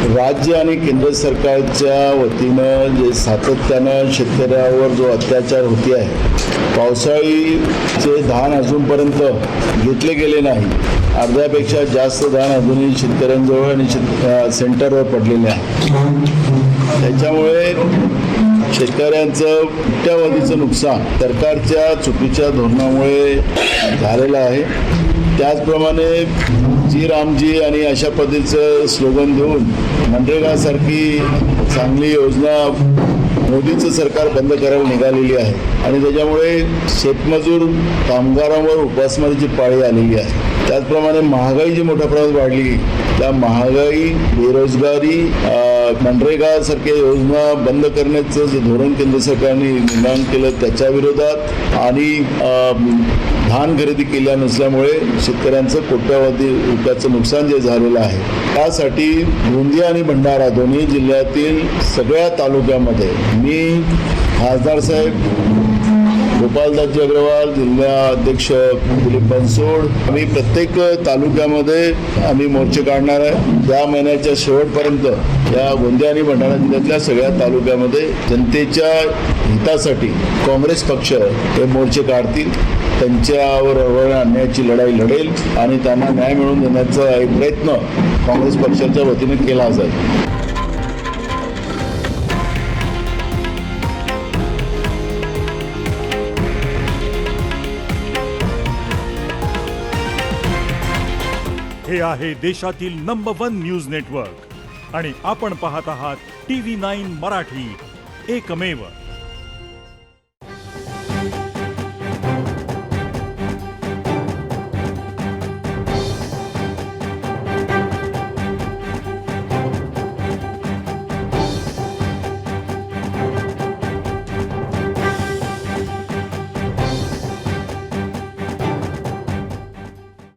राज्य आणि केंद्र सरकारच्या वतीनं जे सातत्यानं शेतकऱ्यावर जो अत्याचार होते आहे, पावसाळीचे धान अजूनपर्यंत घेतले गेले नाही. अर्ध्यापेक्षा जास्त धान अजूनही शेतकऱ्यांजवळ आणि सेंटरवर पडलेले आहे. त्याच्यामुळे शेतकऱ्यांचं कोट्यावधीचं नुकसान सरकारच्या चुकीच्या धोरणामुळे झालेलं आहे. त्याचप्रमाणे जी रामजी आणि अशा पद्धतीचं स्लोगन देऊन मनरेगासारखी चांगली योजना मोदीचं सरकार बंद करायला निघालेली आहे आणि त्याच्यामुळे शेतमजूर कामगारांवर उपासमारीची पाळी आलेली आहे. त्याचप्रमाणे महागाई जी मोठ्या प्रमाणात वाढली, त्या महागाई, बेरोजगारी, मनरेगासारख्या योजना बंद करण्याचं जे धोरण केंद्र सरकारने निर्माण केलं त्याच्या विरोधात आणि धान खरेदी केल्या नसल्यामुळे शेतकऱ्यांचं कोट्यावधी रुपयाचं नुकसान जे झालेलं आहे, त्यासाठी गोंदिया आणि भंडारा दोन्ही जिल्ह्यातील सगळ्या तालुक्यामध्ये मी खासदार साहेब गोपालदासजी अग्रवाल, जिल्हाध्यक्ष दिलीप बनसोड, आम्ही प्रत्येक तालुक्यामध्ये आम्ही मोर्चे काढणार आहे. या महिन्याच्या शेवटपर्यंत या गोंदिया आणि भंडारा जिल्ह्यातल्या सगळ्या तालुक्यामध्ये जनतेच्या हितासाठी काँग्रेस पक्ष हे मोर्चे काढतील. त्यांच्यावर अन्यायाची लढाई लढेल आणि त्यांना न्याय मिळवून देण्याचा एक प्रयत्न काँग्रेस पक्षाच्या वतीने केला जाईल. हे आहे देशातील नंबर 1 न्यूज नेटवर्क आणि आपण पाहत आहात TV9 मराठी, एकमेव.